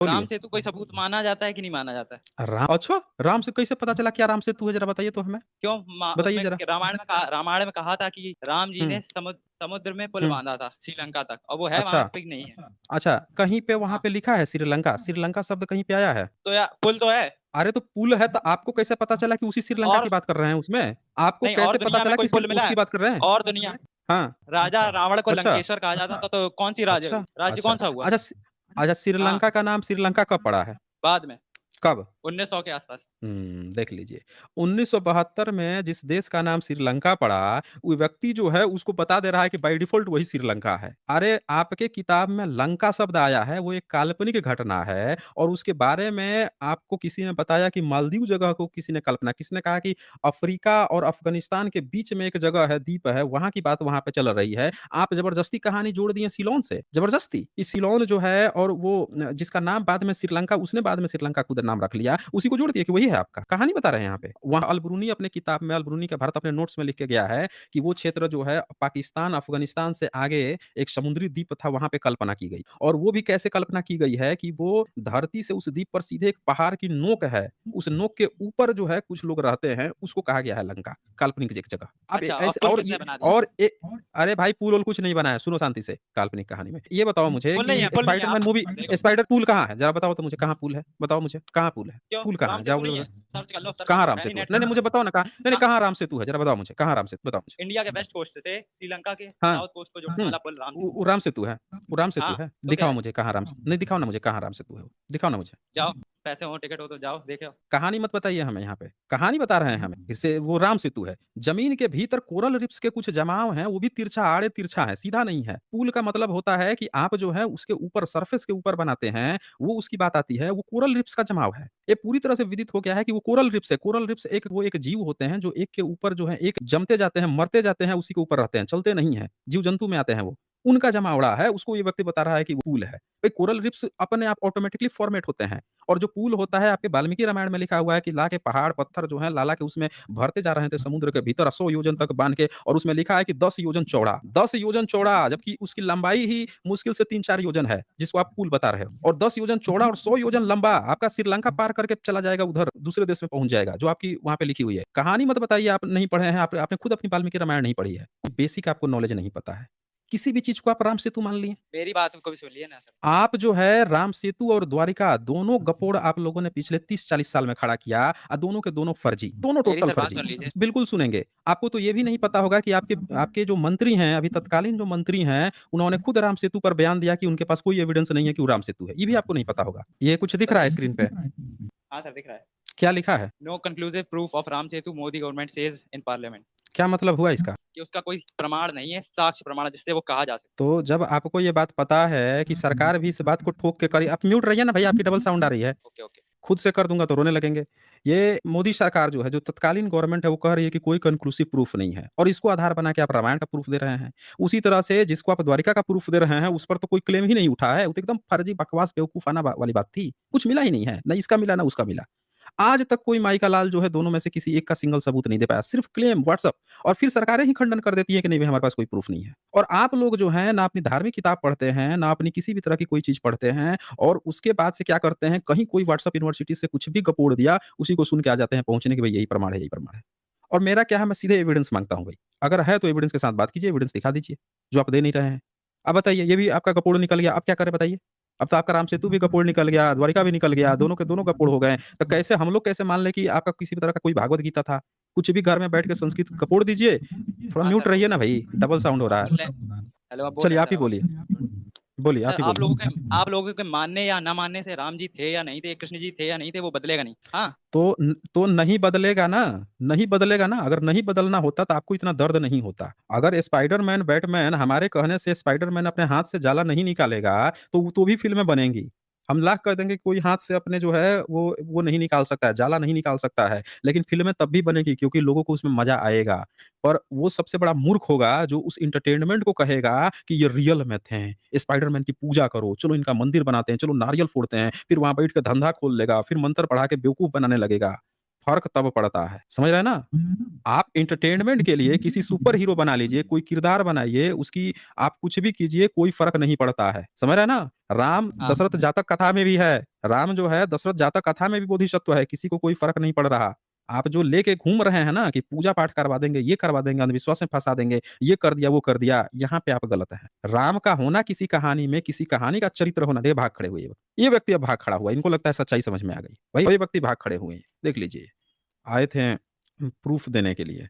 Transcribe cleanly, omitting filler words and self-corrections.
राम बोलिए। सेतु कोई सबूत माना जाता है कि नहीं माना जाता है? अच्छा! राम से कैसे पता चला क्या राम सेतु है ज़रा बताइए तो हमें? क्यों बताइए उसमें ज़रा। रामायण में कहा था कि राम जी हुँ, ने समुद्र में पुल हुँ। बांधा था श्रीलंका तक, और वो है वहां अच्छा, पे कि नहीं है? अच्छा कहीं पे वहाँ हाँ, पे लिखा है श्रीलंका? श्रीलंका शब्द कहीं पे आया है? तो या पुल तो है। अरे तो पुल है तो आपको कैसे पता चला कि उसी श्रीलंका और की बात कर रहे हैं उसमें? आपको नहीं, और कैसे पता दुनिया में चला कोई कि पुल सिर्फ़ मिला उसकी है? बात कर रहे हैं? और दुनिया हाँ, राजा रावण को अच्छा, लंकेश्वर कहा जाता था, तो कौन सी अच्छा, राज्य अच्छा। कौन सा हुआ? अच्छा हाँ, श्रीलंका का नाम श्रीलंका कब पड़ा है? बाद में कब? 1900 के आसपास। देख लीजिए। 1972 में जिस देश का नाम श्रीलंका पड़ा, वो व्यक्ति जो है उसको बता दे रहा है कि बाय डिफ़ॉल्ट वही श्रीलंका है। अरे! आपके किताब में लंका शब्द आया है, वो एक काल्पनिक घटना है और उसके बारे में आपको किसी ने बताया कि मालदीव जगह को किसी ने कल्पना किसने कहा कि अफ्रीका और अफ़गानिस्तान के बीच में एक जगह है, द्वीप है, वहाँ की बात वहाँ पे चल रही है। आप ज़बरदस्ती कहानी जोड़ दिए सिलोन से, ज़बरदस्ती। ये सिलोन जो है और वो जिसका नाम बाद में श्रीलंका उसने बाद में श्रीलंका खुद नाम रख लिया, उसी को जोड़ दिए कि वही है आपका। कहानी बता रहे हैं यहाँ पे। वहाँ अल-ब्रूनी अपने किताब में अल-ब्रूनी का भारत अपने नोट्स में लिख के गया है कि वो क्षेत्र जो है पाकिस्तान, अफ़गानिस्तान से आगे एक समुद्री द्वीप था, वहाँ पे कल्पना की गई। और वो भी कैसे कल्पना की गई है कि वो धरती से उस द्वीप पर सीधे एक पहाड़ की नोक है। उस नोक के ऊपर जो है कुछ लोग रहते हैं, उसको कहा गया है लंका, काल्पनिक एक जगह। अब अच्छा, और ऐसे पुल और किसने ये बना दिया? और ए अरे भाई पुल-वूल कुछ नहीं बना है, सुनो शांति से, काल्पनिक कहानी में। ये बताओ मुझे कि पुल नहीं है, स्पाइडरमैन आप मूवी देखो। स्पाइडर पुल कहाँ है? ज़रा बताओ तो मुझे कहाँ पुल है? बताओ मुझे, कहाँ पुल है? क्यों? पुल कहाँ राम है? सेतु जाओ नहीं मुझे है? बताओ। सर्च कर कहाँ लो, राम है ही सेतु है? नेट नहीं, पे। नहीं मुझे बताओ ना कहाँ नहीं, नहीं हाँ, कहाँ राम सेतु है? ज़रा बताओ मुझे, कहाँ राम सेतु? बताओ मुझे। इंडिया के वेस्ट कोस्ट से श्रीलंका के हाँ, साउथ कोस्ट को जोड़ने हुँ, वाला पुल राम वो सेतु। राम सेतु है? वो राम सेतु हाँ, है? तो क्या दिखाओ है? मुझे कहाँ राम नहीं दिखाओ ना मुझे कहाँ राम सेतु है वो? दिखाओ ना मुझे। जाओ, पैसे हो, टिकट हो तो जाओ, देखे आओ। कहानी मत बताइए हमें यहाँ पे, कहानी बता रहे हैं हमें, इससे वो राम सेतु है। ज़मीन के भीतर कोरल रीफ्स के कुछ जमाव हैं, वो भी तिरछा आड़े तिरछा है, सीधा नहीं है। पुल का मतलब होता है कि आप जो है उसके ऊपर सरफेस के ऊपर बनाते हैं, वो उसकी बात आती है, वो कोरल रीफ्स का जमाव है। ये पूरी तरह से विदित हो गया है कि वो कोरल रीफ्स है। कोरल रीफ्स एक जीव होते हैं जो एक के ऊपर जो है एक जमते जाते हैं, मरते जाते हैं, उसी के ऊपर रहते हैं, चलते नहीं हैं। जीव-जंतु में आते हैं वो। उनका जमावड़ा है, उसको ये व्यक्ति बता रहा है कि वो पुल है। भाई कोरल रीफ्स अपने आप ऑटोमैटिकली फॉर्मेट होते हैं। और जो पुल होता है आपके वाल्मीकि रामायण में लिखा हुआ है कि ला के पहाड़ पत्थर जो है ला के उसमें भरते जा रहे थे समुद्र के भीतर 100 योजन तक बांध के और उसमें लिखा है कि 10 योजन चौड़ा 10 योजन चौड़ा जबकि उसकी लंबाई ही मुश्किल से 3-4 योजन है जिसको आप पुल बता रहे हो और 10 योजन चौड़ा और 100 योजन लंबा आपका श्रीलंका पार करके चला जाएगा उधर दूसरे देश में पहुंच जाएगा जो आपकी वहां पे लिखी हुई है कहानी मत बताइए आप नहीं पढ़े हैं आपने खुद अपनी वाल्मीकि रामायण नहीं पढ़ी है बेसिक आपको नॉलेज नहीं पता है किसी भी चीज को आप राम सेतु मान लिए मेरी बात को भी सुनिए ना सर। आप जो है राम सेतु और द्वारिका दोनों गपोड़ आप लोगों ने पिछले 30-40 साल में खड़ा किया दोनों के दोनों फर्जी, दोनों मेरी टोटल सर बात फर्जी। सुन लीजिए। बिल्कुल सुनेंगे। आपको तो ये भी नहीं पता होगा कि आपके आपके जो मंत्री हैं, अभी तत्कालीन जो मंत्री हैं, उन्होंने खुद राम सेतु पर बयान दिया कि उनके पास कोई एविडेंस नहीं है कि वो राम सेतु है। ये भी आपको नहीं पता होगा। ये कुछ दिख रहा है स्क्रीन पे? हाँ सर, दिख रहा है। क्या लिखा है? No conclusive proof of Ram Setu, Modi government says in parliament. क्या मतलब हुआ इसका? कि उसका कोई प्रमाण नहीं है, साक्ष्य प्रमाण जिससे वो कहा जा सके। तो जब आपको ये बात पता है कि सरकार भी इस बात को ठोक के करी आप म्यूट रहिए ना भैया, आपकी डबल साउंड आ रही है। Okay, okay. खुद से कर दूँगा तो रोने लगेंगे। ये मोदी सरकार जो है, जो तत्कालीन गवर्नमेंट है, वो कह रही है कि कोई कन्क्लूसिव प्रूफ नहीं है और इसको आधार बना के आप रामायण का प्रूफ दे रहे हैं। उसी तरह से जिसको आप द्वारिका का प्रूफ दे रहे हैं, उस पर तो कोई क्लेम ही नहीं उठा है। वो तो एकदम फर्जी, बकवास, बेवकूफ़ाना बा वाली बात थी। कुछ मिला ही नहीं है, ना इसका मिला, ना उसका मिला। आज तक कोई माई का लाल जो है दोनों में से किसी एक का सिंगल सबूत नहीं दे पाया। सिर्फ़ क्लेम व्हाट्सएप और फिर सरकारें ही खंडन कर देती हैं कि नहीं भई हमारे पास कोई प्रूफ नहीं है। और आप लोग जो हैं ना अपनी धार्मिक किताब पढ़ते हैं, ना अपनी किसी भी तरह की कोई चीज़ पढ़ते हैं और उसके बाद से क्या करते हैं, कहीं कोई व्हाट्सएप यूनिवर्सिटी से कुछ भी गपोड़ दिया, उसी को सुन के आ जाते हैं पहुँचने कि भई यही प्रमाण है, यही प्रमाण है। और मेरा क्या है मैं सीधे एविडेंस माँगता हूँ भई। अगर है तो एविडेंस के साथ बात कीजिए, एविडेंस दिखा दीजिए, जो आप दे नहीं रहे हैं। अब बताइए ये भी आपका गपोड़ निकल गया, अब क्या करें बताइए? अब तो आपका राम सेतु भी गपोड़ निकल गया, द्वारिका भी निकल गया, दोनों के दोनों गपोड़ हो गए। तो कैसे हम लोग कैसे मान लें कि आपका किसी भी तरह का कोई भागवत गीता था? कुछ भी घर में बैठ के संस्कृत गपोड़ दीजिए। थोड़ा हाँ म्यूट सर, रहिए ना भई, डबल साउंड हो रहा आप है। बोल रहे हैं। हेलो, आप बोल चलिए रहे हैं आप सर, ही अब बोलिए। बोलिए, आप सर, ही बोलिए। आप लोगों के मानने या ना मानने से राम जी थे या नहीं थे, कृष्ण जी थे या नहीं थे, वो बदलेगा नहीं। हाँ, तो नहीं बदलेगा ना, नहीं बदलेगा ना, अगर नहीं बदलना होता तो आपको इतना दर्द नहीं होता। अगर स्पाइडरमैन, बैटमैन हमारे कहने से स्पाइडरमैन अपने हाथ से जाला नहीं निकालेगा, तो भी फ़िल्में बनेंगी। हम लाख कह देंगे कोई हाथ से अपने जो है वो नहीं निकाल सकता है, जाला नहीं निकाल सकता है, लेकिन फ़िल्में तब भी बनेगी क्योंकि लोगों को उसमें मज़ा आएगा। पर वो सबसे बड़ा मूर्ख होगा जो उस एंटरटेनमेंट को कहेगा कि ये रियल में थे, स्पाइडरमैन की पूजा करो, चलो इनका मंदिर बनाते हैं, चलो नारियल फोड़ते हैं, फिर वहाँ बैठ के धंधा खोल लेगा, फिर मंत्र पढ़ा के बेवकूफ़ बनाने लगेगा। फ़र्क तब पड़ता है। समझ रहे हैं ना? आप एंटरटेनमेंट के लिए किसी सुपर हीरो बना लीजिए, कोई किरदार बनाइए, उसकी आप कुछ भी कीजिए, कोई फ़र्क नहीं पड़ता है। समझ रहे हैं ना? राम हाँ, दशरथ जातक कथा में भी है। राम जो है दशरथ जातक कथा में भी बोधिसत्व है, किसी को कोई फ़र्क नहीं पड़ रहा। आप जो लेके घूम रहे हैं ना कि पूजा-पाठ करवा देंगे, ये करवा देंगे, अंधविश्वास में फँसा देंगे, ये कर दिया, वो कर दिया, यहाँ पे आप गलत हैं। राम का होना किसी कहानी में, किसी कहानी का चरित्र होना देखिए भाग खड़े हुए ये व्यक्ति अब भाग खड़ा हुआ है, इनको लगता है सच्चाई समझ में आ गई। वही व्यक्ति भाग खड़े हुए हैं, देख लीजिए। आए थे प्रूफ़ देने के लिए।